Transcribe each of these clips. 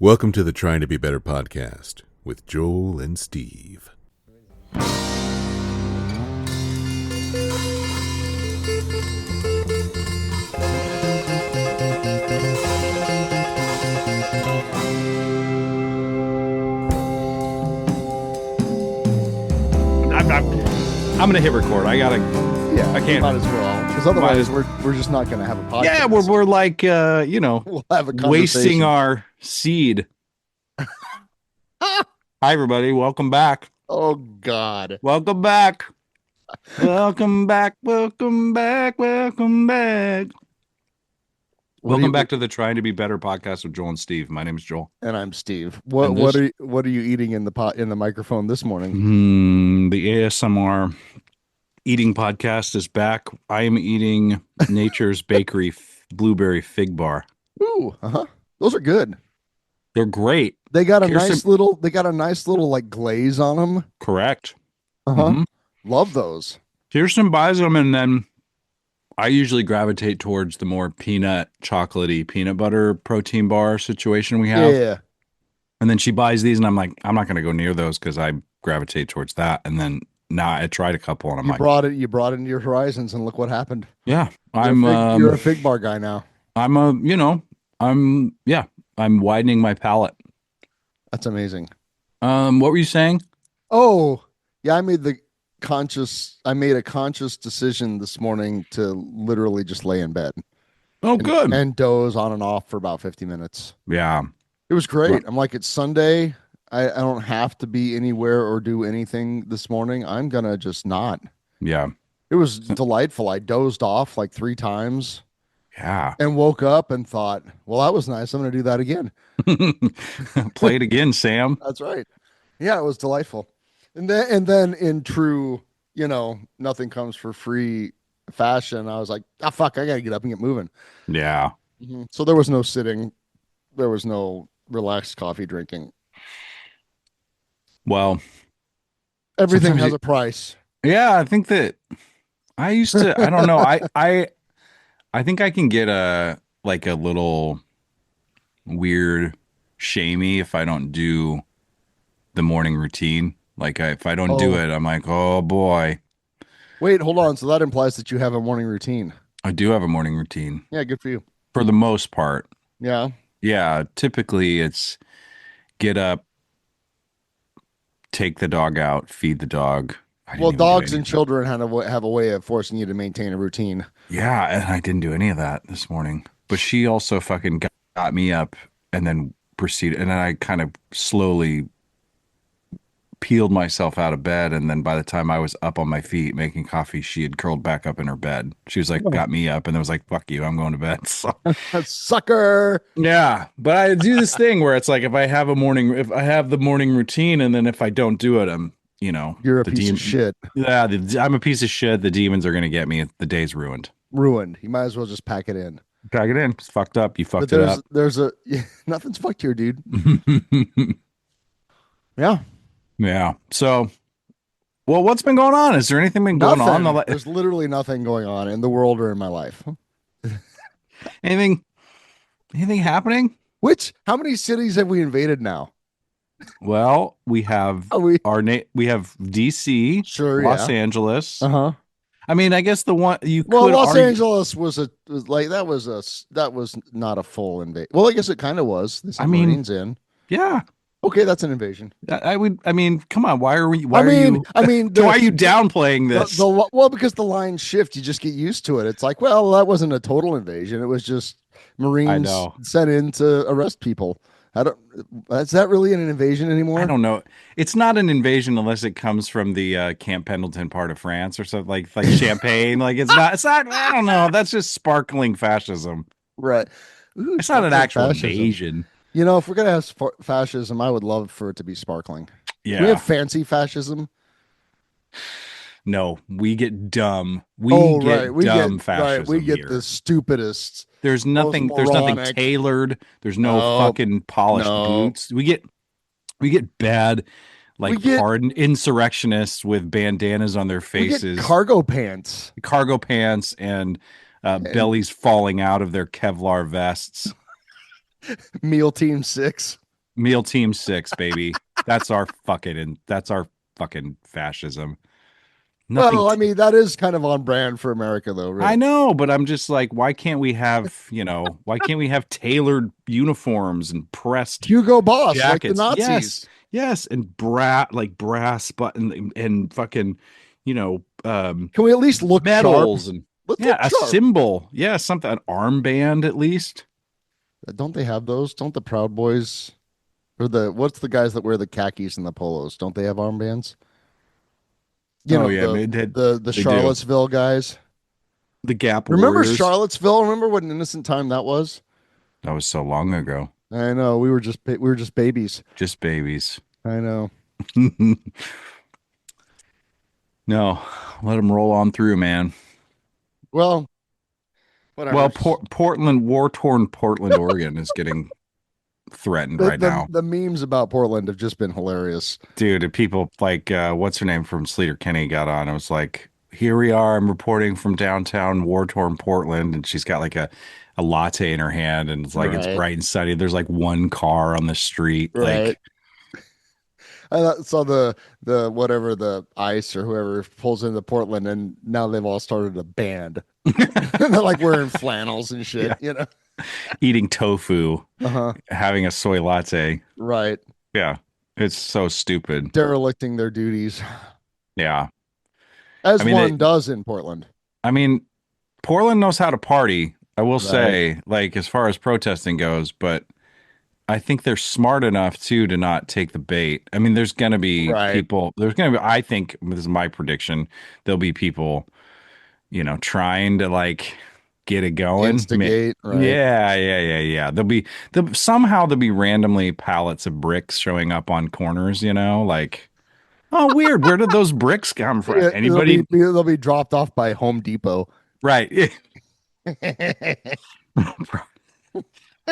Welcome to the Trying to Be Better podcast with Joel and Steve. I'm gonna hit record. I can't. Might as well, because otherwise we're just not gonna have a podcast. Yeah, we're like we'll have a wasting our seed. Hi everybody, welcome back. Oh God, welcome back. Welcome back. Welcome back. Welcome back. Welcome back to the Trying to Be Better podcast with Joel and Steve. My name is Joel, and I'm Steve. What are you eating in the microphone this morning? The ASMR eating podcast is back. I am eating Nature's Bakery blueberry fig bar. Ooh, those are good. They're great. They got a nice little like glaze on them. Correct. Love those. Kirsten buys them, and then I usually gravitate towards the more chocolatey peanut butter protein bar situation we have. Yeah. And then she buys these, and I'm like, I'm not going to go near those because I gravitate towards that. And then now I tried a couple, and you brought it into your horizons, and look what happened. Yeah, you're a fig bar guy now. I'm widening my palate. That's amazing. What were you saying? Oh, yeah, I made a conscious decision this morning to literally just lay in bed. Oh, good. And doze on and off for about 50 minutes. Yeah. It was great. I'm like, it's Sunday. I don't have to be anywhere or do anything this morning. I'm going to just not. Yeah. It was delightful. I dozed off like 3 times. Yeah. And woke up and thought, well, that was nice. I'm going to do that again. Play it again, Sam. That's right. Yeah, it was delightful. And then in true, nothing comes for free fashion, I was like, fuck, I got to get up and get moving. Yeah. So there was no sitting. There was no relaxed coffee drinking. Well, everything has a price. Yeah, I think that I used to, I don't know. I think I can get a little weird shamey if I don't do the morning routine. Like if I don't do it, I'm like, oh boy. Wait, hold on. So that implies that you have a morning routine. I do have a morning routine. Yeah, good for you. For the most part. Yeah. Yeah. Typically it's get up, take the dog out, feed the dog. Well, dogs and children have a way of forcing you to maintain a routine. Yeah, and I didn't do any of that this morning. But she also fucking got me up and then proceeded. And then I kind of slowly peeled myself out of bed. And then by the time I was up on my feet making coffee, she had curled back up in her bed. She was like, got me up, and I was like, fuck you, I'm going to bed. So, sucker. Yeah. But I do this thing where it's like, if I have the morning routine, and then if I don't do it, you're a piece of shit. Yeah, I'm a piece of shit. The demons are going to get me. The day's ruined. You might as well just pack it in. Pack it in. It's fucked up. You fucked it up. Nothing's fucked here, dude. Yeah. Yeah. So, well, what's been going on? Is there anything been going on? There's literally nothing going on in the world or in my life. Anything happening? How many cities have we invaded now? Well, we have we have DC, sure, Los Angeles. I mean, I guess the one you could Los Angeles was not a full invasion. Well, I guess it kind of was. Marines in. Yeah. Okay, that's an invasion. I mean, come on. Why are you downplaying this? Well, because the lines shift, you just get used to it. It's like, well, that wasn't a total invasion. It was just Marines sent in to arrest people. Is that really an invasion anymore? I don't know. It's not an invasion unless it comes from the Camp Pendleton part of France or something like Champagne. Like it's not. I don't know. That's just sparkling fascism. Right. Ooh, it's not an actual invasion. If we're gonna have fascism, I would love for it to be sparkling. Yeah. We have fancy fascism. No, we get dumb. We get fascism. Right. We get the stupidest. There's nothing tailored. There's no fucking polished boots. We get bad, hardened insurrectionists with bandanas on their faces. We get cargo pants and bellies falling out of their Kevlar vests. Meal Team 6. Meal Team 6, baby. That's our fucking fascism. Nothing. Well, I mean, that is kind of on brand for America, though, I really. know, but I'm just like, why can't we have, why can't we have tailored uniforms and pressed Hugo Boss, like the jackets? Yes, Nazis. yes, and brass button and fucking, Can we at least look sharp? medals and Let's yeah, look a sharp. symbol, yeah, something, an armband at least. Don't they have those? Don't the Proud Boys or what's the guys that wear the khakis and the polos? Don't they have armbands? You Oh know, yeah, the they do. Charlottesville guys. The Gap Remember Warriors. Charlottesville? Remember what an innocent time that was? That was so long ago. I know. We were just babies. Just babies. I know. No, let them roll on through, man. Well, Well, whatever. Portland, war-torn Portland, Oregon is getting threatened The, right the now. the memes about Portland have just been hilarious. Dude, people like what's her name from Sleater Kenny got on. It was like, here we are, I'm reporting from downtown war-torn Portland, and she's got like a latte in her hand, and it's like it's Right. bright and sunny. There's like one car on the street. Right. Like, I saw the whatever the ICE or whoever pulls into Portland, and now they've all started a band. And they're like wearing flannels and yeah, shit, you know. eating tofu, Uh-huh. having a soy latte. Right. Yeah, it's so stupid. Derelicting their duties, Yeah. I as mean, one does in Portland. I mean, Portland knows how to party. I will Right. say, like as far as protesting goes, but I think they're smart enough too to not take the bait. I mean, there's going to be Right. people. There's going to be. I think this is my prediction. There'll be people, trying to like get it going. Instigate. Right. Yeah, yeah, yeah, yeah. There'll be randomly pallets of bricks showing up on corners. Like, oh, weird. Where did those bricks come from? Yeah, Anybody? they'll be dropped off by Home Depot. Right.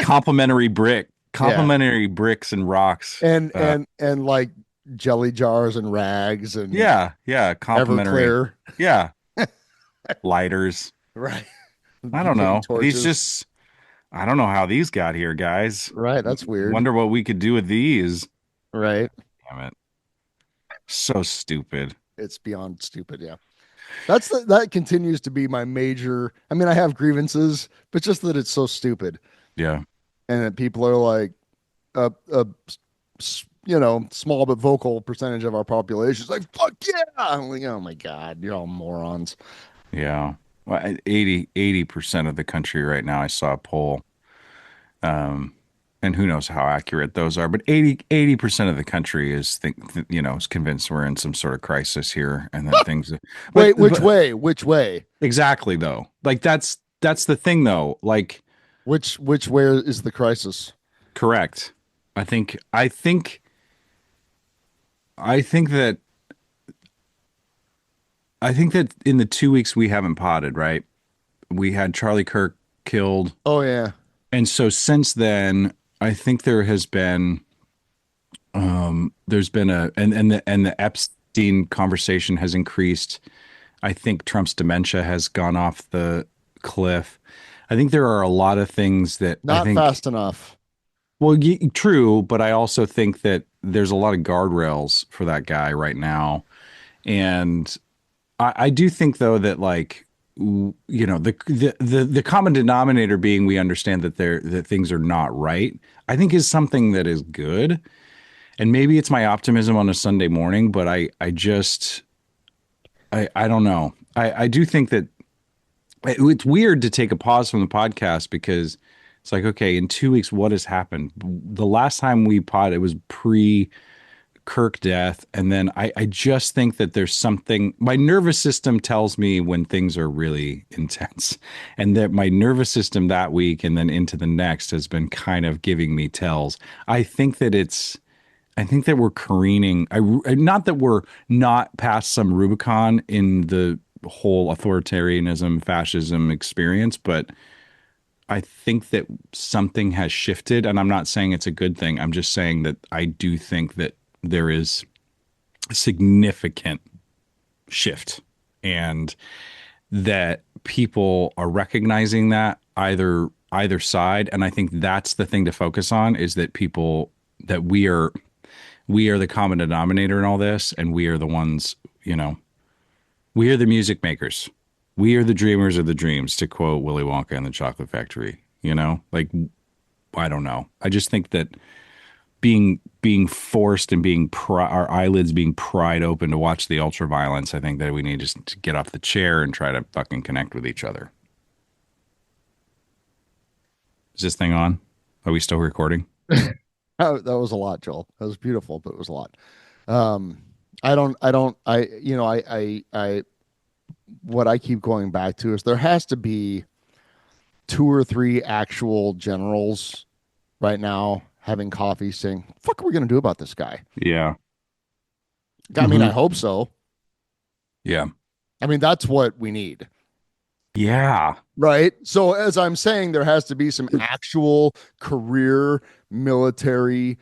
Complimentary brick, Yeah. complimentary bricks and rocks. And and like jelly jars and rags and Yeah, yeah, complimentary. Everclear. Yeah, lighters. Right. I don't Little know. These torches. just, I don't know how these got here, guys. Right. That's weird. Wonder what we could do with these. Right. Damn it. So stupid. It's beyond stupid. Yeah. That continues to be my major. I mean, I have grievances, but just that it's so stupid, Yeah. and that people are like small but vocal percentage of our population is like, fuck yeah. I'm like, oh my God, you're all morons. Yeah. Well, 80% of the country right now, I saw a poll. And who knows how accurate those are, but 80% of the country is convinced we're in some sort of crisis here and that things, Wait, which but way? Which way? exactly though. Like that's the thing though. Like, Which where is the crisis? correct. I think that I think that in the 2 weeks we haven't potted, right? We had Charlie Kirk killed. Oh yeah. And so since then, I think there's been the Epstein conversation has increased. I think Trump's dementia has gone off the cliff. I think there are a lot of things that I Not think, fast enough. well, true, but I also think that there's a lot of guardrails for that guy right now. And I do think though that like the common denominator being we understand that things are not right, I think is something that is good. And maybe it's my optimism on a Sunday morning, but I don't know. I do think that it's weird to take a pause from the podcast because it's like, okay, in 2 weeks, what has happened? The last time we pod, it was pre Kirk death. And then I just think that there's something, my nervous system tells me when things are really intense, and that my nervous system that week and then into the next has been kind of giving me tells. I think that we're careening. Not that we're not past some Rubicon in the whole authoritarianism, fascism experience, but I think that something has shifted. And I'm not saying it's a good thing. I'm just saying that I do think that there is a significant shift and that people are recognizing that either side. And I think that's the thing to focus on, is that people that we are the common denominator in all this, and we are the ones, we are the music makers. We are the dreamers of the dreams, to quote Willy Wonka and the Chocolate Factory. Like, I don't know. I just think that being forced and our eyelids being pried open to watch the ultra violence, I think that we need just to get off the chair and try to fucking connect with each other. Is this thing on? Are we still recording? That was a lot, Joel. That was beautiful, but it was a lot. What I keep going back to is there has to be 2 or 3 actual generals right now having coffee saying, "What the fuck are we going to do about this guy?" Yeah. I mean, I hope so. Yeah. I mean, that's what we need. Yeah. Right. So as I'm saying, there has to be some actual career military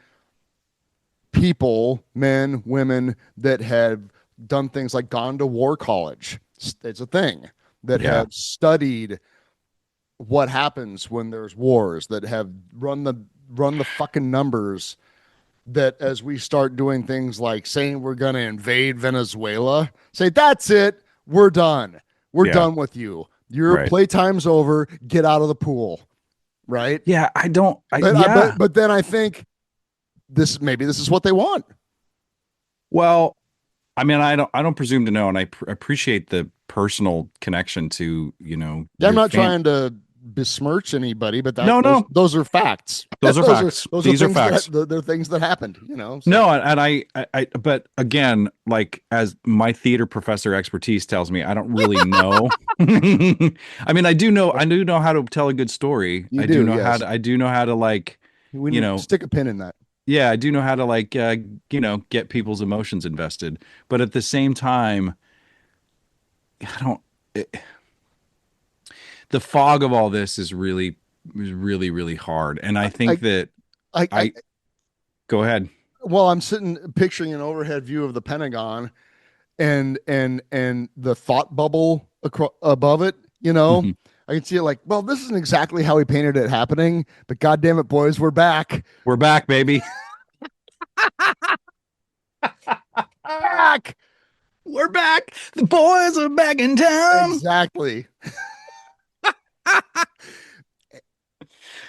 people, men, women that have done things like gone to war college. It's a thing that have studied what happens when there's wars, that have run the fucking numbers, that as we start doing things like saying we're going to invade Venezuela, say, that's it. We're done. We're done with you. Your playtime's over. Get out of the pool. Right. Yeah. But then I think maybe this is what they want. Well, I mean, I don't presume to know. And I appreciate the personal connection to, I'm not trying to besmirch anybody, but those are facts. Those are facts. These are facts. They're things that happened, So. No, and I, but again, like, as my theater professor expertise tells me, I don't really know. I mean, I do know how to tell a good story. I do know how to like, stick a pin in that. Yeah, I do know how to like, get people's emotions invested. But at the same time, the fog of all this is really, really hard. And I think go ahead. Well, I'm picturing an overhead view of the Pentagon and the thought bubble above it, Mm-hmm. I can see it like, well, this isn't exactly how he painted it happening, but goddamn it, boys, we're back. We're back, baby. Back. We're back. The boys are back in town. Exactly.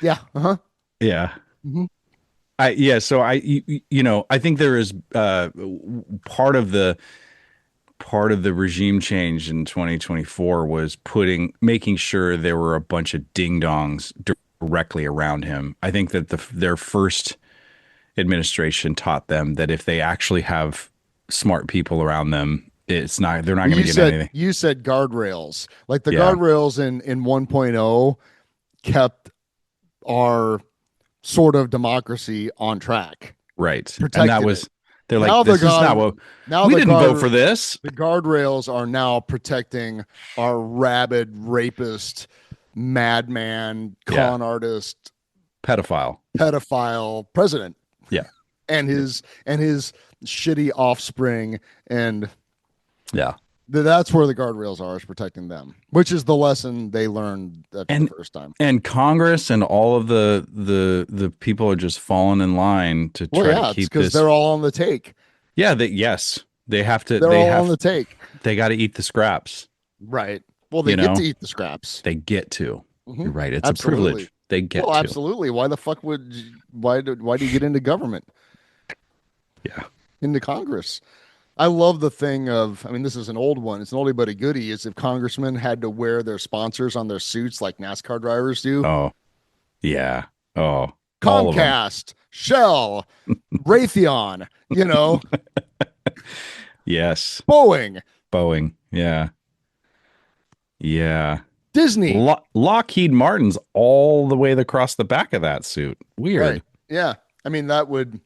Yeah. Uh-huh. Yeah. Mm-hmm. So I think there is part of the regime change in 2024 was making sure there were a bunch of ding-dongs directly around him. I think that their first administration taught them that if they actually have smart people around them, they're not going to get anything. You said guardrails. Like the guardrails in 1.0 kept our sort of democracy on track. Right. And that was they're like, now this is not what we didn't vote for this. The guardrails are now protecting our rabid rapist, madman, con artist, pedophile president. Yeah. And his shitty offspring. And that's where the guardrails are, is protecting them, which is the lesson they learned the first time. And Congress and all of the people are just falling in line to try to keep this, because they're all on the take. Yeah, they have to. They're all on the take. They got to eat the scraps. Right. Well, they get to eat the scraps. They get to. Mm-hmm. You're right. It's a privilege. They get to. Absolutely. Why the fuck why do you get into government? Yeah. Into Congress. I love the thing of, I mean, this is an old one. It's an oldie but a goodie. Is if congressmen had to wear their sponsors on their suits like NASCAR drivers do. Oh, yeah. Oh, Comcast, Shell, Raytheon. Yes. Boeing. Yeah. Yeah. Disney. Lockheed Martin's all the way across the back of that suit. Weird. Right. Yeah. I mean, that would.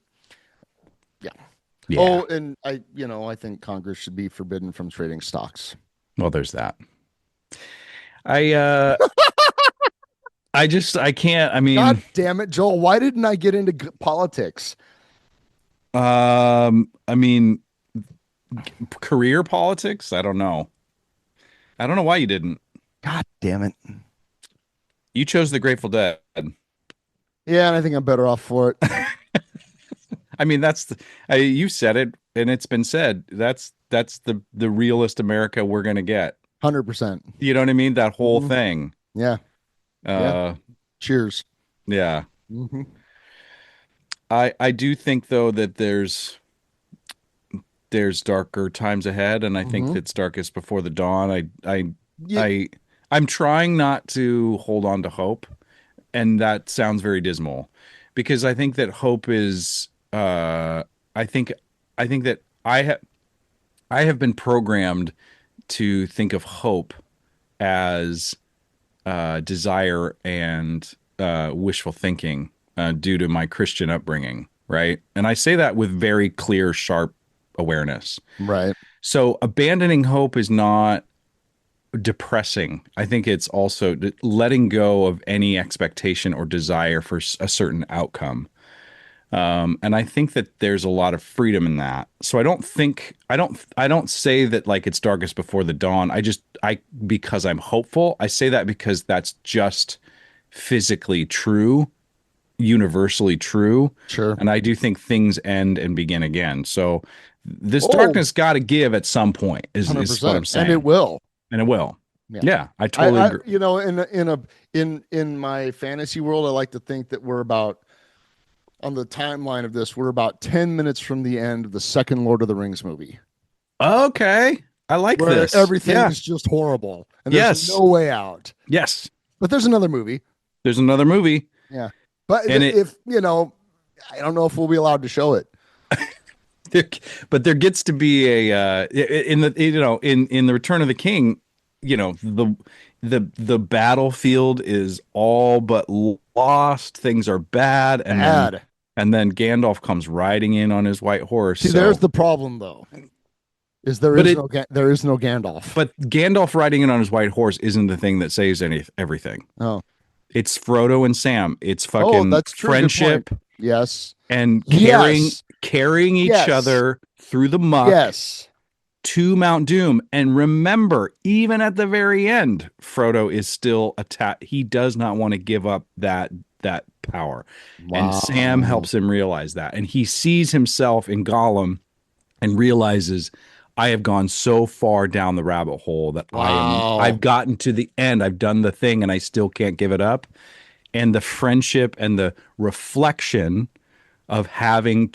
Yeah. Oh, and I think Congress should be forbidden from trading stocks. Well, there's that. I can't. I mean, God damn it, Joel! Why didn't I get into politics? I mean, career politics. I don't know why you didn't. God damn it! You chose the Grateful Dead. Yeah, and I think I'm better off for it. I mean, you said it, and it's been said. That's the realest America we're gonna get. 100%. You know what I mean? That whole Hmm. thing. Yeah. Yeah. Uh, Cheers. yeah. Hmm. I do think though that there's darker times ahead, and I think Hmm. that's darkest before the dawn. Yeah. I I'm trying not to hold on to hope, and that sounds very dismal, because I think that hope is I think I think that I have been programmed to think of hope as desire and wishful thinking due to my Christian upbringing, right? And I say that with very clear, sharp awareness. Right. So abandoning hope is not depressing. I think it's also letting go of any expectation or desire for a certain outcome. And I think that there's a lot of freedom in that. So I don't say that like it's darkest before the dawn. Because I'm hopeful, I say that because that's just physically true, universally true. Sure. And I do think things end and begin again. So this Oh, darkness got to give at some point is what I'm 100%. And it saying. will. And it will. Yeah. Yeah, I totally agree. In my fantasy world, I like to think that we're about on the timeline of this, we're about 10 minutes from the end of the second Lord of the Rings movie, Okay. I like where this. Yeah. everything's just horrible and there's Yes. no way out. Yes. But there's another movie. There's another movie. Yeah. But And it if, I don't know if we'll be allowed to show it. there, but there gets to be a in the in the Return of the King, the battlefield is all but lost. Things are bad, Bad. and then Gandalf comes riding in on his white horse. See, So, there's the problem though. Is but it there is no Gandalf. but Gandalf riding in on his white horse isn't the thing that saves everything. Oh. It's Frodo and Sam. It's Oh, fucking that's true. Good point. friendship Yes. and Yes. carrying each Yes. other through the muck Yes. to Mount Doom. And remember, even at the very end, Frodo is still attacked. He does not want to give up that power. And Sam Wow. helps him realize that. And he sees himself in Gollum and realizes, I have gone so far down the rabbit hole that Wow. I've gotten to the end. I've done the thing and I still can't give it up. And the friendship and the reflection of having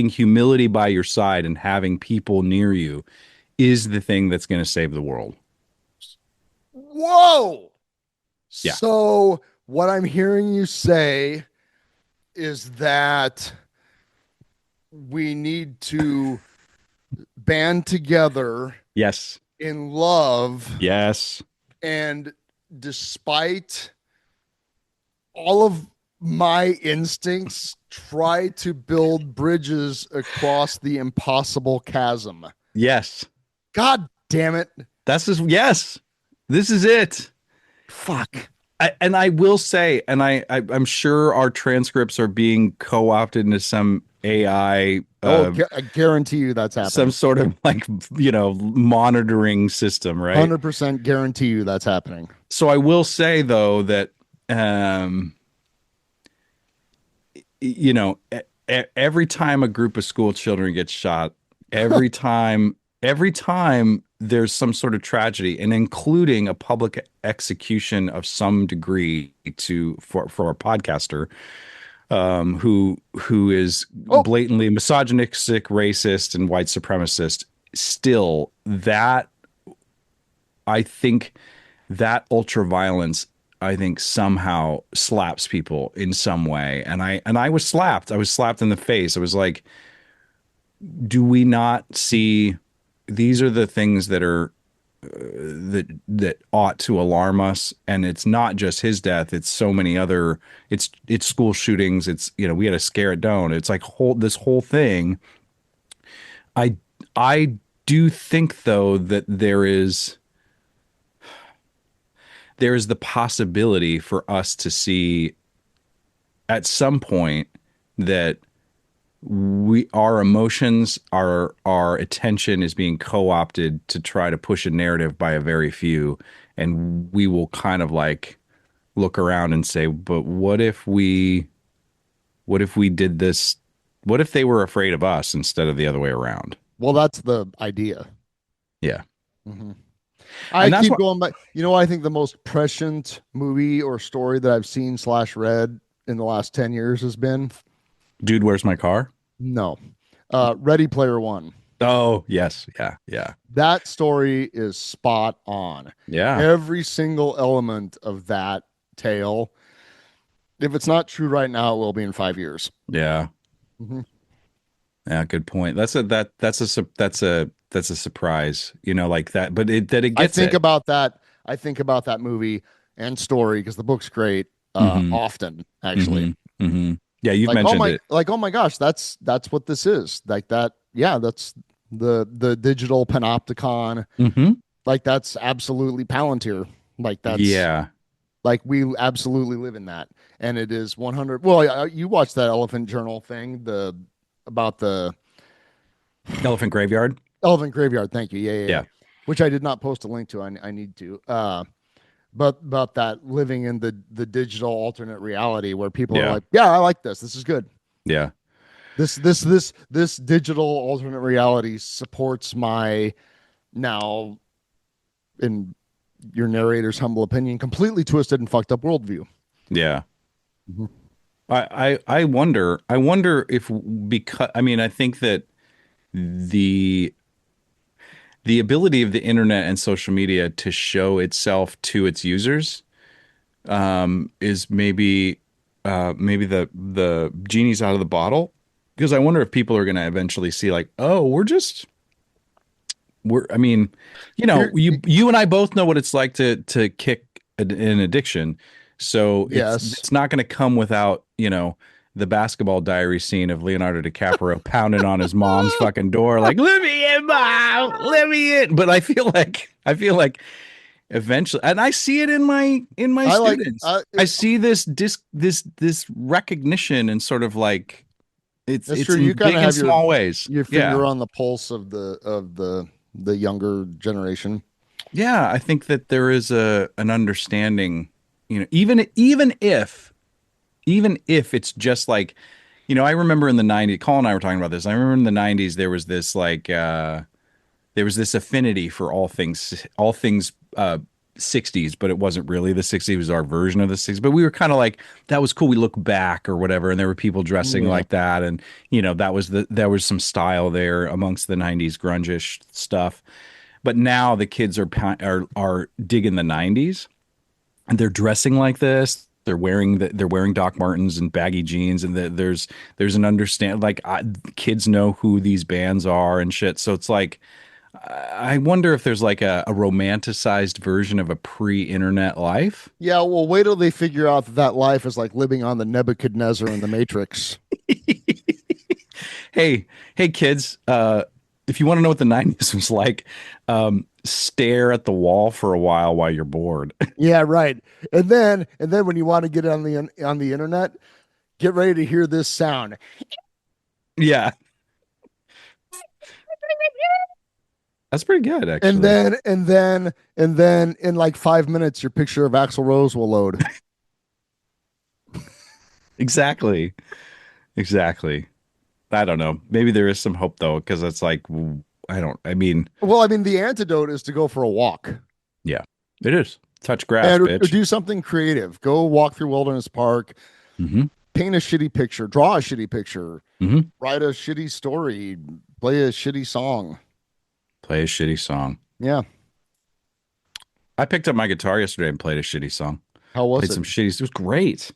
humility by your side and having people near you is the thing that's going to save the world. Whoa. Yeah. So what I'm hearing you say is that we need to band together Yes. in love, Yes. and despite all of my instincts, try to build bridges across the impossible chasm. Yes. God damn it. Yes. This is it. Fuck. And I will say, and I'm sure our transcripts are being co-opted into some AI, I guarantee you that's happening. some sort of like, monitoring system, right? 100% guarantee you that's happening. So I will say though that, every time a group of school children gets shot, every time there's some sort of tragedy, and including a public execution of some degree for a podcaster, who is blatantly misogynistic, racist, and white supremacist. Still, that I think that ultra violence, I think somehow slaps people in some way. And I was slapped. I was slapped in the face. I was like, do we not see these are the things that are that ought to alarm us? And it's not just his death, it's so many other, it's school shootings, it's, we had a scare at Doan. It's like this whole thing. I do think though that there is the possibility for us to see at some point that our emotions, our attention is being co-opted to try to push a narrative by a very few, and we will kind of like look around and say, but what if we What if we did this? What if they were afraid of us instead of the other way around? Well, that's the idea. Yeah. Hmm. I And that's keep what, going back. You know what I think the most prescient movie or story that I've seen slash read in the last 10 years has been? dude, where's my car? No. Ready Player One. Oh, yes. Yeah. Yeah. That story is spot on. Yeah. Every single element of that tale. If it's not true right now, it will be in 5 years. Yeah. Hmm. Yeah. Good point. That's a surprise, like that, but that it I gets think it. about that. I think about that movie and story because the book's great. Hmm. Often actually, Hmm. Hmm. Yeah. You've mentioned it. oh my gosh, that's what this is. Like that. Yeah, that's the digital panopticon. Hmm. Like that's absolutely Palantir. Like that's Yeah. like we absolutely live in that, and it is 100. Well, you watched that Elephant Journal thing, the about the Elephant Graveyard. Elephant Graveyard. Thank you. Yeah, yeah, yeah. Yeah. Which I did not post a link to. I need to. But about that living in the digital alternate reality where people are Yeah. like, yeah, I like this. This is good. Yeah. This digital alternate reality supports my now, in your narrator's humble opinion, completely twisted and fucked up worldview. Yeah. Mhm. I wonder if, because I mean I think that the the ability of the internet and social media to show itself to its users is maybe the genie's out of the bottle, because I wonder if people are going to eventually see, like, oh, we're I mean, Here, you and I both know what it's like to kick an addiction. So it's yes, it's not going to come without, the basketball diary scene of Leonardo DiCaprio pounding on his mom's fucking door like, "Let me in, mom, let me in." But I feel like eventually, and I see it in my I like. students. I see this recognition, and sort of like it's That's it's true. in You kind big of and have small ways. your Yeah. finger on the pulse of the younger generation. Yeah, I think that there is an understanding, even if it's just like, I remember in the 90s, Colin and I were talking about this. I remember in the 90s there was this like there was this affinity for all things 60s, but it wasn't really the 60s, it was our version of the 60s. But we were kind of like, that was cool. We look back or whatever, and there were people dressing Yeah. like that, and there was some style there amongst the 90s grungish stuff. But now the kids are digging the 90s, and they're dressing like this. They're wearing Doc Martens and baggy jeans, and there's an understand, like, kids know who these bands are and shit. So it's like, I wonder if there's like a romanticized version of a pre-internet life. Yeah, well, wait till they figure out that life is like living on the Nebuchadnezzar in the Matrix. Hey kids, if you want to know what the 90s was like, stare at the wall for a while you're bored. Yeah, right. And then when you want to get on the internet, get ready to hear this sound. Yeah, that's pretty good, And actually. then in like 5 minutes, your picture of Axl Rose will load. Exactly. Exactly. I don't know. Maybe there is some hope though, because it's like, I mean, Well, I mean, the antidote is to go for a walk yeah, it is. Touch grass, and or bitch. do something creative. Go walk through Wilderness Park, Hmm. paint a shitty picture, draw a shitty picture, Hmm. write a shitty story, play a shitty song. Play a shitty song. Yeah. I picked up my guitar yesterday and played a shitty song. How was Played it? some shitty. It was great.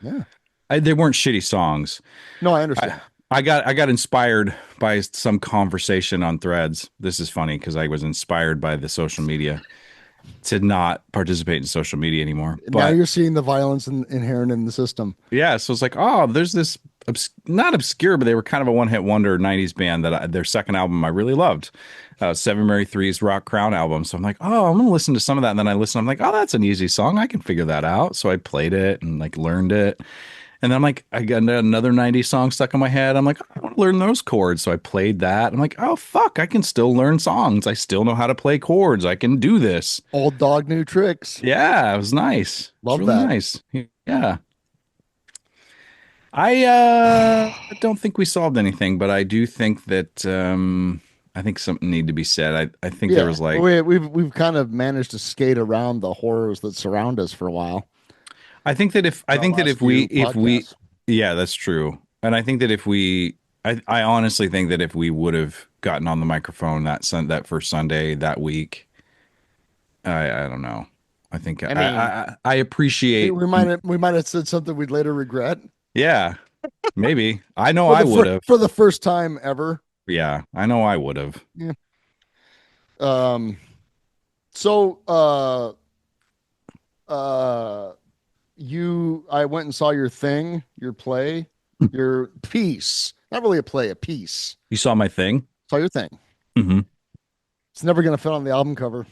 Yeah. They weren't shitty songs. No, I I, understand. I got inspired by some conversation on Threads. This is funny because I was inspired by the social media to not participate in social media anymore. Now But you're seeing the violence inherent in the system. yeah, so it's like, oh, there's this not obscure, but they were kind of a one-hit wonder 90s band that their second album I really loved. Seven Mary Three's Rock Crown album. So I'm like, oh, I'm gonna listen to some of that. And then I listen, I'm like, oh, that's an easy song. I can figure that out. So I played it and like learned it. And then I'm like, I got another 90s song stuck in my head. I'm like, I want to learn those chords. So I played that. I'm like, oh, fuck, I can still learn songs. I still know how to play chords. I can do this. Old dog, new tricks. Yeah, it was nice. It's Love really that. nice. Yeah. I don't think we solved anything, but I do think that I think something need to be said. I think there Yeah, was like we've kind of managed to skate around the horrors that surround us for a while. I The think that last few if we podcasts. yeah, that's true. And I think that if we I honestly think that if we would have gotten on the microphone that first Sunday that week, I don't know. I think I mean, I appreciate we might have said something we'd later regret yeah, maybe. I know I would have. for the first time ever. Yeah, I know I would have. Yeah. Um. So, uh, I went and saw your thing, your play, your piece. Not really a play, a piece. You saw my thing? Saw your thing. Hmm. It's never gonna fit on the album cover.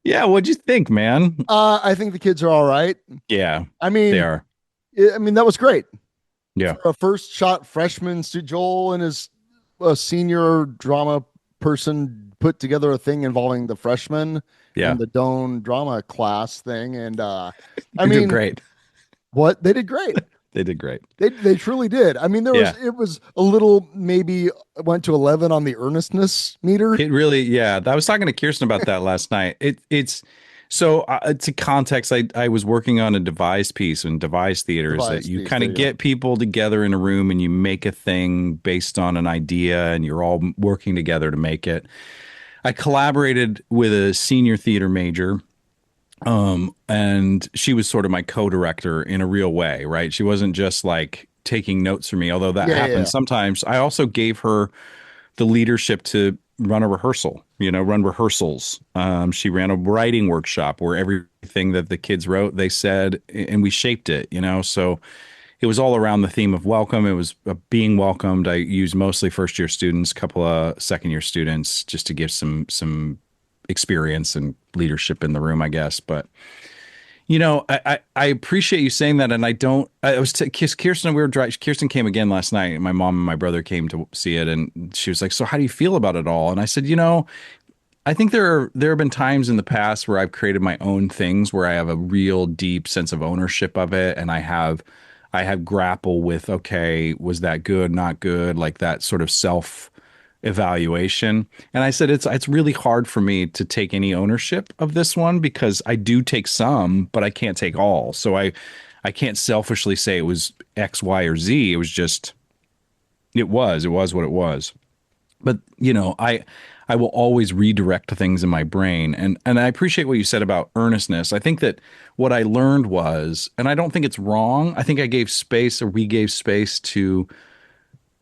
Yeah, what'd you think, man? I think the kids are all right. Yeah, I they mean, are. that was great Yeah. for a first shot freshman. Joel and his senior drama person put together a thing involving the freshmen Yeah. and the Doan drama class thing. And I They did mean, great. what they did great. They did great. They truly did. I mean, Yeah. it was a little maybe went to 11 on the earnestness meter. It really, yeah. I was talking to Kirsten about that last night. It's so to context. I was working on a devised piece, and devised theater is that Device you piece. kind There of you go. get people together in a room and you make a thing based on an idea, and you're all working together to make it. I collaborated with a senior theater major, and she was sort of my co-director in a real way, right? She wasn't just like taking notes from me, although that Yeah, yeah, happens yeah. sometimes. I also gave her the leadership to run a rehearsal, run rehearsals. She ran a writing workshop where everything that the kids wrote, they said, and we shaped it, So it was all around the theme of welcome. It was being welcomed. I used mostly first year students, a couple of second year students, just to give some experience and leadership in the room, I guess. But I appreciate you saying that, and I don't. I was Kirsten. We were driving. Kirsten came again last night. My mom and my brother came to see it, and she was like, "So, how do you feel about it all?" And I said, I think there have been times in the past where I've created my own things where I have a real deep sense of ownership of it, and I have grapple with, okay, was that good, not good, like that sort of self evaluation. And I said it's really hard for me to take any ownership of this one because I do take some, but I can't take all. So I can't selfishly say it was X, Y, or Z. It was just it was what it was. But I will always redirect things in my brain, and I appreciate what you said about earnestness. I think that what I learned was, and I don't think it's wrong. I think I gave space, or we gave space to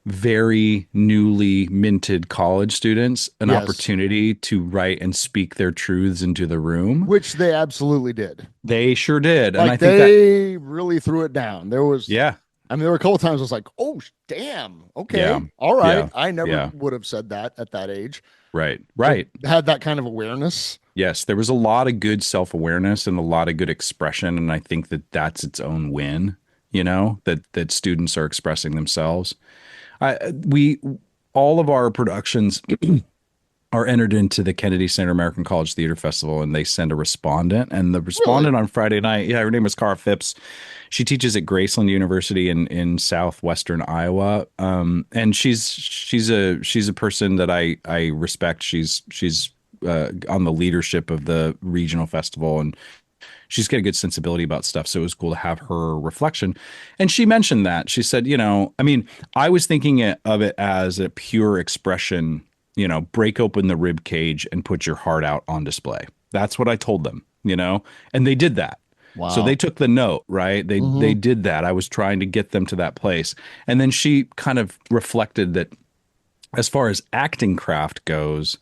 very newly minted college students an Yes, opportunity to write and speak their truths into the room. which they absolutely did. They sure did. And I Like think that, they really threw it down. yeah, I mean, there were a couple times I was like, "Oh, damn, yeah, okay, all right." yeah, I never yeah, would have said that at that age. right, To right. had that kind of awareness. Yes, there was a lot of good self awareness and a lot of good expression. And I think that that's its own win, that students are expressing themselves. We, all of our productions are entered into the Kennedy Center American College Theater Festival, and they send a respondent. And the Really? respondent on Friday night, yeah, her name is Cara Phipps. She teaches at Graceland University in southwestern Iowa, and she's a person that I respect. She's on the leadership of the regional festival, and she's got a good sensibility about stuff. So it was cool to have her reflection. And she mentioned that. She said, I mean, I was thinking of it as a pure expression, break open the rib cage and put your heart out on display. That's what I told them, and they did that. So they Wow. took the note, right? They Hmm. did that. I was trying to get them to that place. And then she kind of reflected that as far as acting craft goes,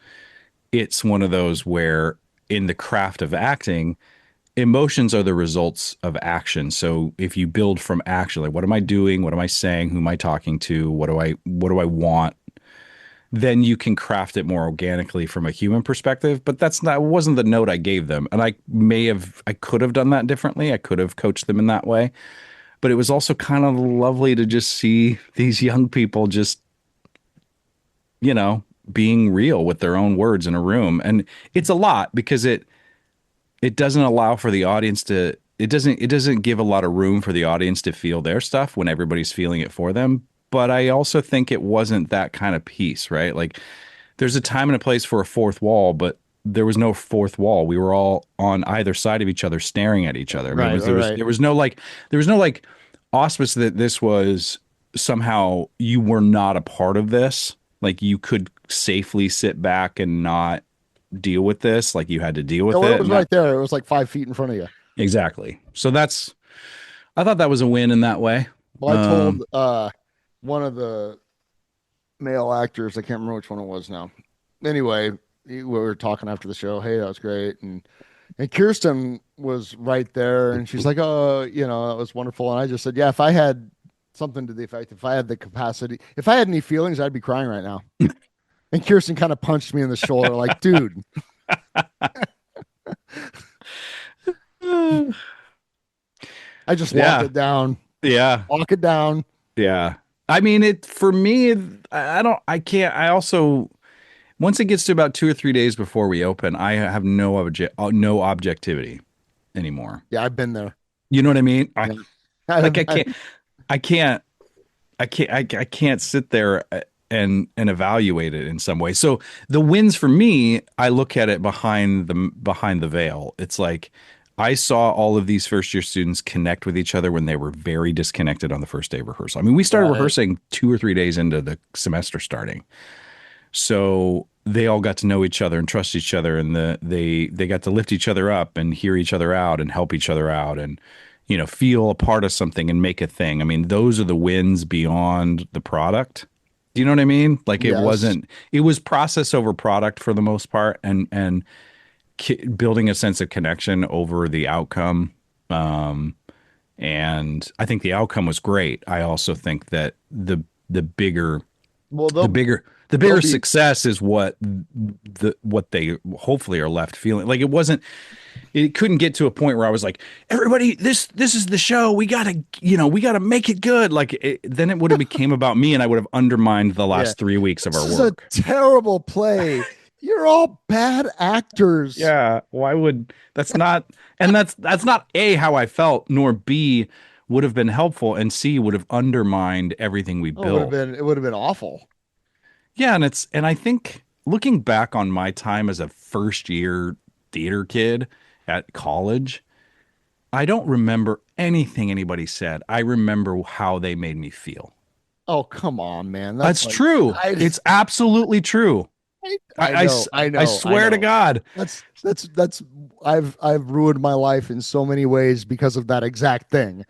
it's one of those where in the craft of acting, emotions are the results of action. So if you build from action, like what am I doing? What am I saying? Who am I talking to? What do I want? Then you can craft it more organically from a human perspective. But that's not wasn't the note I gave them. And I could have done that differently. I could have coached them in that way. But it was also kind of lovely to just see these young people just, you know, being real with their own words in a room. And it's a lot because it doesn't allow for the audience to it doesn't give a lot of room for the audience to feel their stuff when everybody's feeling it for them. But I also think it wasn't that kind of piece, right? Like there's a time and a place for a fourth wall, but there was no fourth wall. We were all on either side of each other, staring at each other. I mean, Right, right. there was no like auspice that this was somehow you were not a part of this. Like you could safely sit back and not deal with this. Like you had to deal with No, it it. was right there. It was like 5 feet in front of you. Exactly. So I thought that was a win in that way. Well, I told one of the male actors, I can't remember which one it was now. Anyway, we were talking after the show. Hey, that was great. And Kirsten was right there and she's like, "Oh, that was wonderful." And I just said, "Yeah, if I had something to the effect, if I had the capacity, if I had any feelings, I'd be crying right now." And Kirsten kind of punched me in the shoulder, like, "Dude." I just walk it down. Yeah. Walk it down. Yeah. I mean, for me, I can't, I also, once it gets to about 2 or 3 days before we open, I have no objectivity anymore. Yeah, I've been there. You know what I mean? Yeah. Like I can't, I can't sit there and evaluate it in some way. So the wins for me, I look at it behind the veil. It's like I saw all of these first year students connect with each other when they were very disconnected on the first day of rehearsal. I mean, we started rehearsing 2 or 3 days into the semester starting. So they all got to know each other and trust each other, and they got to lift each other up and hear each other out and help each other out and feel a part of something and make a thing. I mean, those are the wins beyond the product. Do you know what I mean? Like Yes. it was process over product for the most part, and building a sense of connection over the outcome. And I think the outcome was great. I also think that the bigger Well, the bigger the they'll bigger be success is what they hopefully are left feeling. Like it couldn't get to a point where I was like, everybody, this is the show. We gotta make it good. Like then it would have became about me, and I would have undermined the yeah. last 3 weeks of our This is work. a terrible play. You're all bad actors. Yeah, why would that's not A, how I felt, nor B, would have been helpful, and C, would have undermined everything we Oh, built. it would have been awful. Yeah, and I think looking back on my time as a first year theater kid at college, I don't remember anything anybody said. I remember how they made me feel. Oh, come on, man. That's That's like true. It's absolutely true. I swear to God. That's I've ruined my life in so many ways because of that exact thing.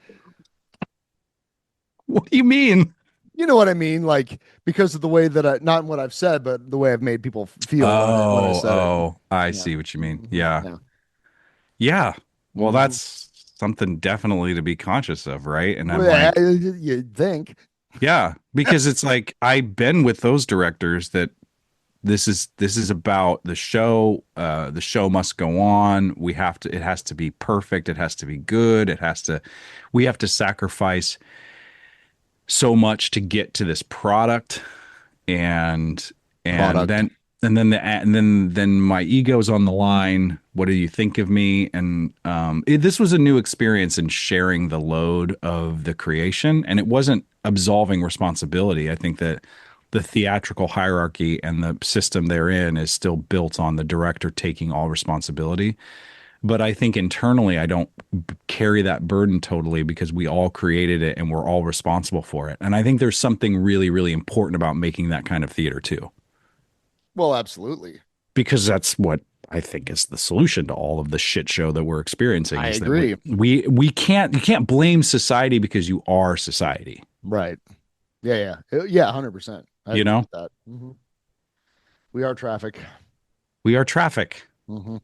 What do you mean? You know what I mean? Like because of the way that not what I've said, but the way I've made people feel when I said it. I Yeah. see what you mean. Mhm. Yeah. Yeah. Yeah. Well, Mhm. that's something definitely to be conscious of, right? And I'm Well, yeah, like, you'd think. yeah, because it's like I've been with those directors that this is about the show. The show must go on. It has to be perfect. It has to be good. We have to sacrifice so much to get to this product. And and Product. then and then my ego's on the line. What do you think of me? And this was a new experience in sharing the load of the creation, and it wasn't absolving responsibility. I think that the theatrical hierarchy and the system therein is still built on the director taking all responsibility. But I think internally, I don't carry that burden totally because we all created it and we're all responsible for it. And I think there's something really, really important about making that kind of theater too, Well, absolutely. because that's what I think is the solution to all of the shit show that we're experiencing. I Is that agree. we can't you can't blame society because you are society. Right. Yeah, yeah. Yeah, 100%. I You agree know, with that. We are traffic. we are traffic. hmm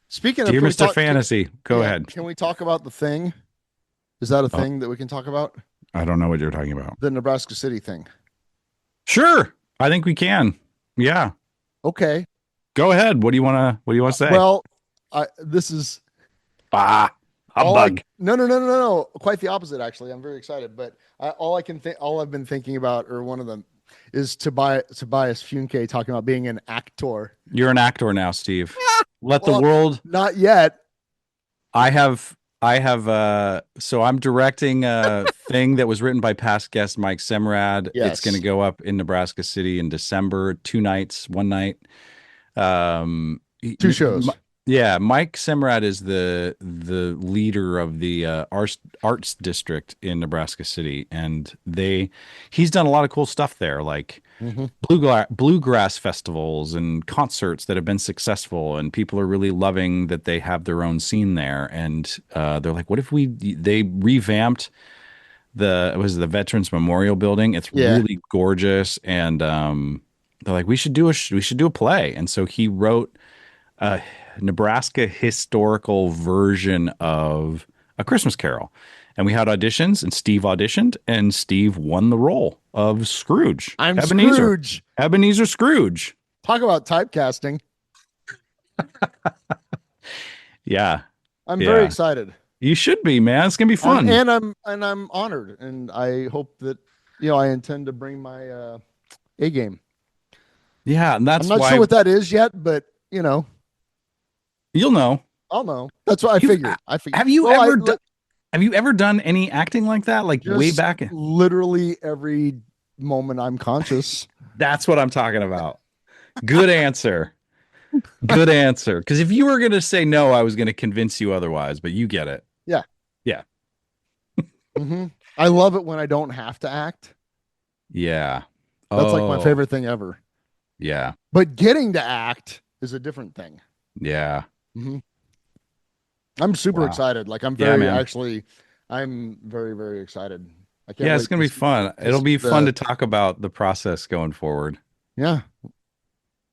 Speaking of, Dear can we Mr. talk? Fantasy, go Yeah, ahead. can we talk about the thing? Is that a Oh, thing that we can talk about? I don't know what you're talking about. The Nebraska City thing. Sure, I think we can. Yeah, Okay. go ahead. What do you want to say? Well, this is Ah, all I. humbug. No, no, no, no, no. Quite the opposite, actually. I'm very excited, but all I've been thinking about, or one of them, is Tobias Funke talking about being an actor. You're an actor now, Steve. Let the Well, world not yet. So I'm directing a thing that was written by past guest Mike Semrad. It's going to Yes. go up in Nebraska City in December, 2 nights, one night. Um, he- Two M- shows. yeah, Mike Semrad is the leader of the arts district in Nebraska City, and he's done a lot of cool stuff there, like Hmm. bluegrass festivals and concerts that have been successful, and people are really loving that they have their own scene there. And they're like, what if they revamped the Veterans Memorial Building? It's Yeah. really gorgeous, and they're like, we should do a play. And so he wrote a Nebraska historical version of A Christmas Carol. And we had auditions, and Steve auditioned, and Steve won the role of Scrooge, I'm Ebenezer, Scrooge. Ebenezer Scrooge. Talk about typecasting. Yeah, I'm very yeah. excited. You should be, man. It's gonna be fun. I'm honored, and I hope that I intend to bring my A game. Yeah, and I'm that's not sure why what that is yet, but you'll know. I'll know. That's what I You've figured. have you Well, ever done have you ever done any acting like that? Like way just back? literally every moment I'm conscious. That's what I'm talking about. Good answer. Good answer. Because if you were going to say no, I was going to convince you otherwise, but you get it. Yeah. Yeah. Hmm. I love it when I don't have to act. Yeah. That's like my Oh, favorite thing ever. yeah. But getting to act is a different thing. Yeah. Hmm. I'm super Wow. excited. Like Yeah, man. I'm very, very excited. I can't Yeah, it's wait going to be fun. to It'll see be fun to talk about the process going forward. yeah.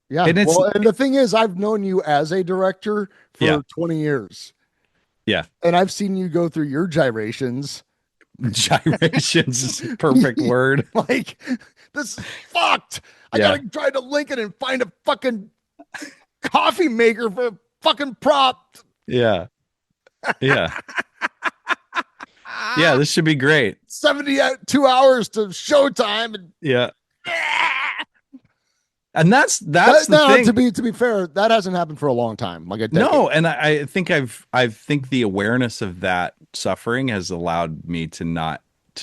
Yeah. And it's, Well, and the thing is, I've known you as a director yeah. for 20 years, Yeah. and I've seen you go through your gyrations. Gyrations is a perfect word. Like, this is fucked. I Yeah. gotta drive to Lincoln and find a fucking coffee maker for a fucking prop. Yeah. Yeah. Yeah. This should be great. 72 hours to showtime. And Yeah. And that's the now, thing. to be fair, that hasn't happened for a long time, like a decade. No, and I think I think the awareness of that suffering has allowed me to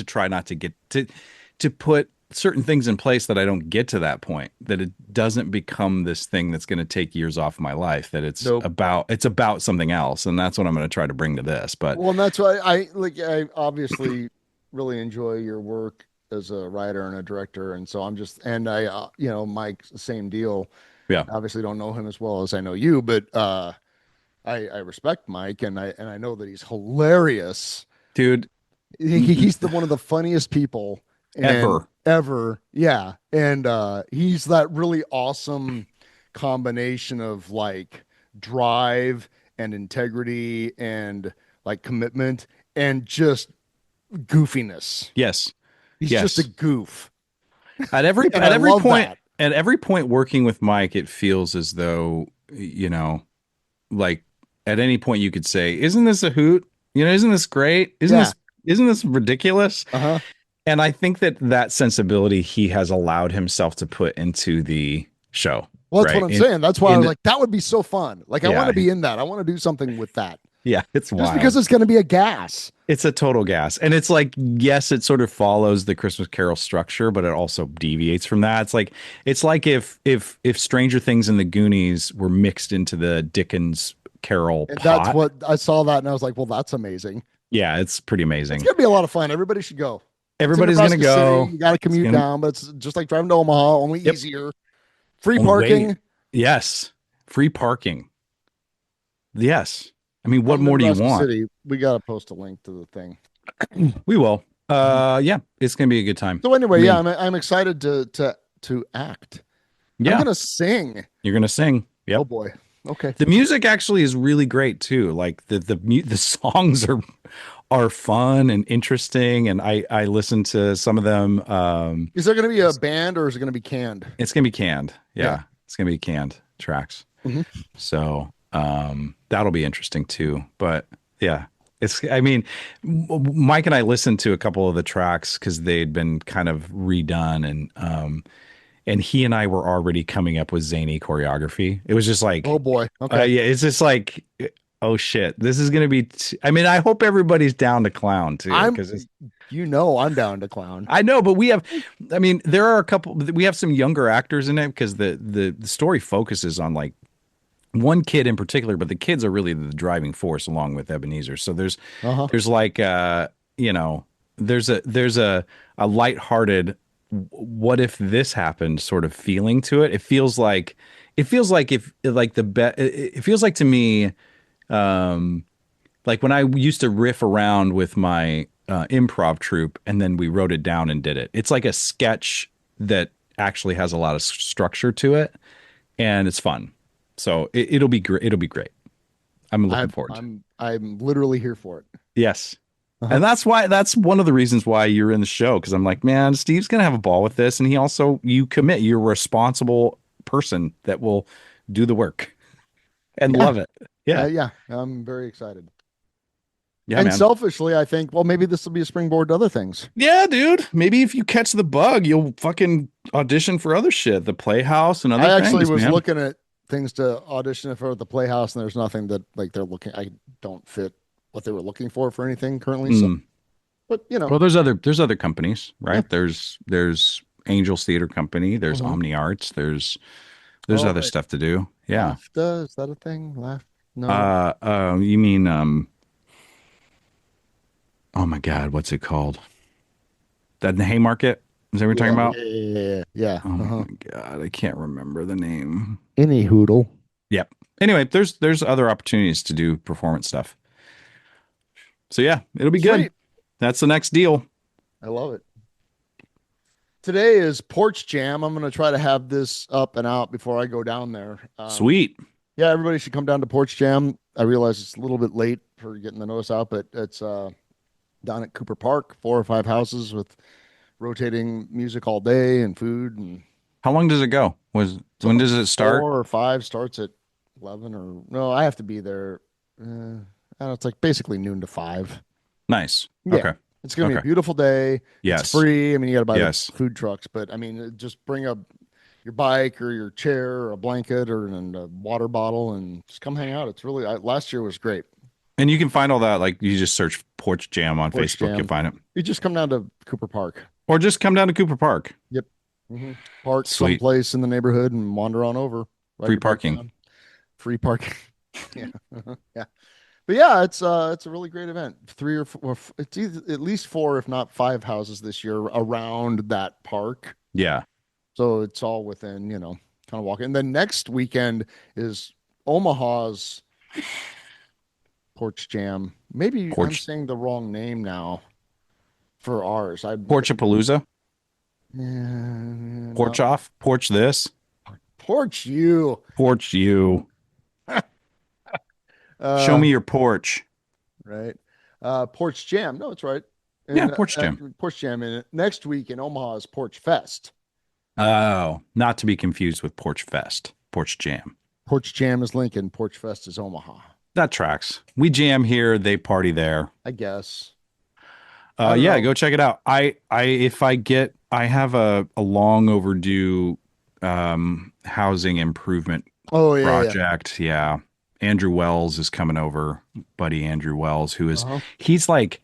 try not to get to put certain things in place that I don't get to that point, that it doesn't become this thing that's going to take years off my life, that Nope. it's about something else, and that's what I'm going to try to bring to this. But Well, and that's why I obviously really enjoy your work as a writer and a director, and so I'm just and I Mike, same deal. yeah, Obviously, don't know him as well as I know you, but I respect Mike, and I know that he's hilarious. dude, He's one of the funniest people and ever. ever, yeah, and he's that really awesome combination of like drive and integrity and like commitment and just goofiness. Yes. He's just a Yes. goof, At every and I love that. at every point working with Mike, it feels as though, like at any point you could say, "Isn't this a hoot? Isn't this great? Yeah. Isn't this ridiculous?" Uh-huh. And I think that sensibility he has allowed himself to put into the show. Well, that's Right? what I'm saying. That's why I In was the- like, that would be so fun. Like, I want Yeah. to be in that. I want to do something with that. Yeah, it's Just wild. because it's going to be a gas. It's a total gas. And it's like, yes, it sort of follows the Christmas Carol structure, but it also deviates from that. It's like if Stranger Things and the Goonies were mixed into the Dickens Carol And pot. that's what I saw that and I was like, well, that's amazing. Yeah, it's pretty amazing. It's going to be a lot of fun. Everybody should go. Everybody's gonna Nebraska go. City. You got to commute down, but it's just like driving to Omaha, only Yep. easier. Free Only parking. way- Yes. Free parking. Yes. I mean, what From more do you Nebraska want? City. We got to post a link to the thing. We will. Yeah, it's gonna be a good time. So anyway, I mean, yeah, I'm excited to act. I'm Yeah, going to sing. you're gonna sing. Yep. Oh boy. Okay. The music actually is really great too. Like the songs are fun and interesting, and I listen to some of them. Is there going to be a band or is it going to be canned? It's gonna be canned. Yeah, Yeah. it's gonna be canned tracks. Mhm. So that'll be interesting too. But yeah, I mean, Mike and I listened to a couple of the tracks because they'd been kind of redone, and he and I were already coming up with zany choreography. It was just like, Oh boy. Okay. yeah, it's just like oh shit, this is gonna be. I mean, I hope everybody's down to clown too, I'm, because it's. I'm down to clown. I know, but we have. I mean, there are a couple. We have some younger actors in it because the story focuses on like one kid in particular, but the kids are really the driving force along with Ebenezer. So Uh-huh. there's like you know, there's a lighthearted what if this happened sort of feeling to it. It feels like if like it feels like to me like when I used to riff around with my improv troupe and then we wrote it down and did it. It's like a sketch that actually has a lot of structure to it and it's fun. So it'll be great. It'll be great. I'm looking forward to it. I'm literally here for it. Yes. Uh-huh. And that's one of the reasons why you're in the show. Cause I'm like, man, Steve's going to have a ball with this. And he also, you're a responsible person that will do the work and Yeah. love it. Yeah. Yeah. I'm very excited. Yeah, And man. selfishly, I think, well, maybe this will be a springboard to other things. Yeah, dude. Maybe if you catch the bug, you'll fucking audition for other shit, the Playhouse and I other actually things, was man. looking at things to audition for at the Playhouse, and there's nothing that like they're looking. I don't fit what they were looking for anything currently. So, Mm. but Well, there's other companies, yeah. right? There's Angels Theater Company, there's Mhm. Omni Arts, there's Oh, other right. stuff to do. Yeah. LAFTA, is that a thing? No. You mean oh my God, what's it called? That the Haymarket? Is that what we're talking Yeah, about? yeah, yeah, yeah. Yeah. Oh Uh-huh. my God, I can't remember the name. Any hoodle. Yep. Anyway, there's other opportunities to do performance stuff. So yeah, it'll be good. Sweet. That's the next deal. I love it. Today is Porch Jam. I'm going to try to have this up and out before I go down there. Sweet. Yeah, everybody should come down to Porch Jam. I realize it's a little bit late for getting the notice out, but it's down at Cooper Park, 4 or 5 houses with rotating music all day and food. And How long does it go? When does it start? 4 or 5 starts at 11 or no, I have to be there. I don't know, it's like basically noon to 5. Nice. Yeah. Okay. It's going to be a Okay. beautiful day. It's Yes. free. I mean, you got to buy the Yes. food trucks, but I mean, just bring your bike or your chair or a blanket or and a water bottle and just come hang out. It's really, last year was great. And you can find all that, like you just search Porch Jam on Porch Facebook, you'll Jam. find it. You just come down to Cooper Park. Or just come down to Cooper Park. Yep. Park Sweet. someplace in the neighborhood and wander on over. Ride Free your bike parking. down. Free parking. Yeah. Yeah. But yeah, it's a really great event. Three or four, it's either, at least 4, if not 5 houses this year around that park. Yeah. So it's all within, kind of walking. And then next weekend is Omaha's Porch Jam. Maybe I'm Porch saying the wrong name now for ours. Porchapalooza. No, Porch off. Porch this. Porch you. Porch you. Show Uh, me your porch. right. Porch Jam. No, it's right. Yeah, And Porch Jam. Porch Jam. And next week in Omaha is Porch Fest. Oh, not to be confused with Porch Fest. Porch Jam. Porch Jam is Lincoln. Porch Fest is Omaha. That tracks. We jam here, they party there. I guess. I don't Yeah, know. go check it out. If I have a long overdue housing improvement Oh yeah, yeah. project. Yeah. Andrew Wells is coming over, buddy Andrew Wells, who is Uh-huh. he's like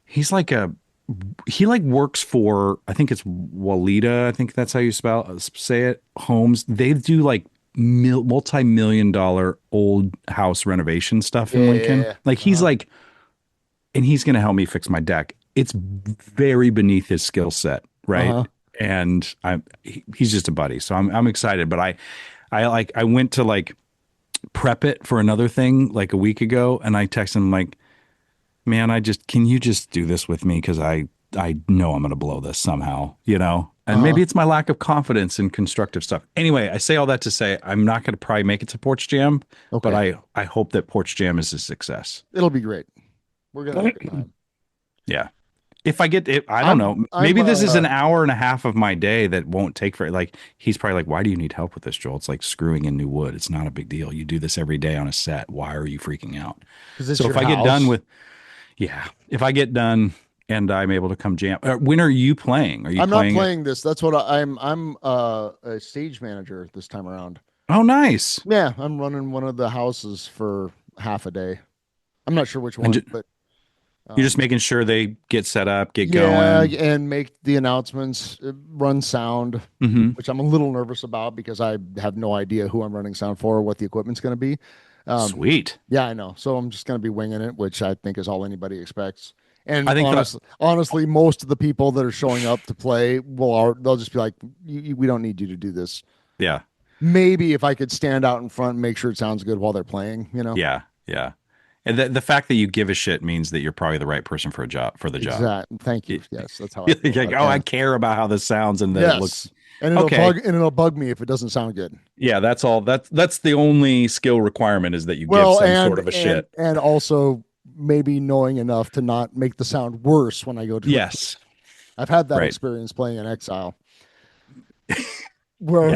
he's like a he like works for I think it's Walida, I think that's how you say it, homes. They do like multi-million dollar old house renovation stuff in Lincoln. Yeah. Like he's Uh-huh. like and he's going to help me fix my deck. It's very beneath his skill set, right? Uh-huh. And he's just a buddy, so I'm excited. But I went to like prep it for another thing like a week ago, and I texted him like, man, can you just do this with me because I know I'm going to blow this somehow, you know? And Uh-huh. maybe it's my lack of confidence in constructive stuff. Anyway, I say all that to say I'm not going to probably make it to Porch Jam, but Okay. I hope that Porch Jam is a success. It'll be great. We're gonna have a good time. Yeah. If I get it, I don't know. I'm Maybe this is an hour and a half of my day that won't take for like he's probably like, why do you need help with this, Joel? It's like screwing in new wood. It's not a big deal. You do this every day on a set. Why are you freaking out? because it's So your if I get done house. with, yeah, if I get done and I'm able to come jam, when are you playing? Are you I'm not playing? playing this. That's what I'm a stage manager this time around. Oh, nice. Yeah, I'm running one of the houses for half a day. I'm not sure which And one, but you're just making sure they get set up, get yeah, going. and make the announcements, run sound, Mm-hmm. which I'm a little nervous about because I have no idea who I'm running sound for or what the equipment's going to be. Sweet. Yeah, I know. So I'm just going to be winging it, which I think is all anybody expects. And I think that honestly, most of the people that are showing up to play they'll just be like, "We don't need you to do this." yeah. Maybe if I could stand out in front and make sure it sounds good while they're playing, Yeah. Yeah. And the fact that you give a shit means that you're probably the right person for the job. Exactly. Thank you. It- Yes, that's how I feel like, about oh, it. I Yeah. care about how this sounds and that it looks Yes. And okay. it'll bug me if it doesn't sound good. Yeah, that's all. That's the only skill requirement is that you give Well, some sort of a shit. and also maybe knowing enough to not make the sound worse when I go to it. Yes. I've had that Right. experience playing in Exile. Where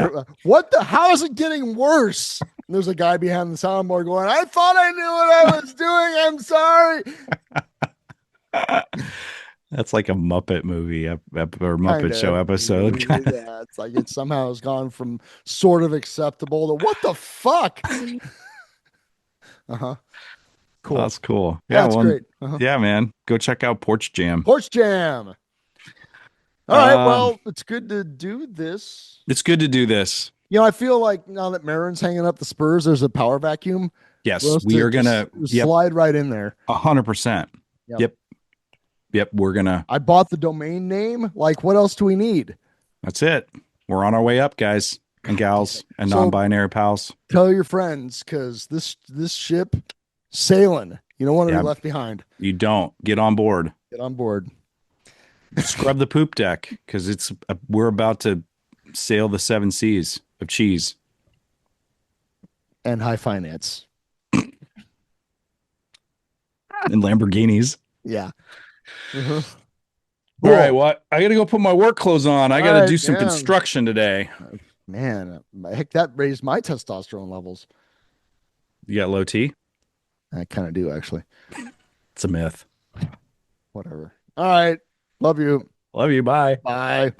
Yeah. how is it getting worse? And there's a guy behind the soundboard going, I thought I knew what I was doing. I'm sorry. That's like a Muppet movie or Muppet Kinda. Show episode. Yeah, it's like it somehow has gone from sort of acceptable to what the fuck? Uh-huh. Cool. That's cool. Yeah, Yeah, that's well, great. Uh-huh. yeah, man. Go check out Porch Jam. Porch Jam. All right. Well, it's good to do this. It's good to do this. I feel like now that Marin's hanging up the Spurs, there's a power vacuum. Yes, For us we to are gonna just slide right in there. 100%. Yep. Yep. We're gonna. I bought the domain name. Like, what else do we need? That's it. We're on our way up, guys and gals and So- non-binary pals. Tell your friends because this ship sailing. You don't want to Yeah. be left behind. You don't get on board. Get on board. Scrub the poop deck because we're about to sail the 7 seas of cheese. And high finance. And Lamborghinis. Yeah. Uh-huh. All right, well, I got to go put my work clothes on. I got to All right, do some yeah. construction today. Man, heck, that raised my testosterone levels. You got low T? I kind of do, actually. It's a myth. Whatever. All right. Love you. Love you. Bye. Bye.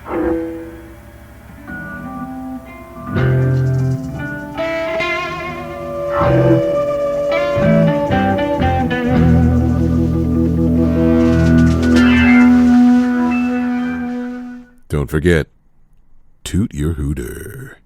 Don't forget, toot your hooter.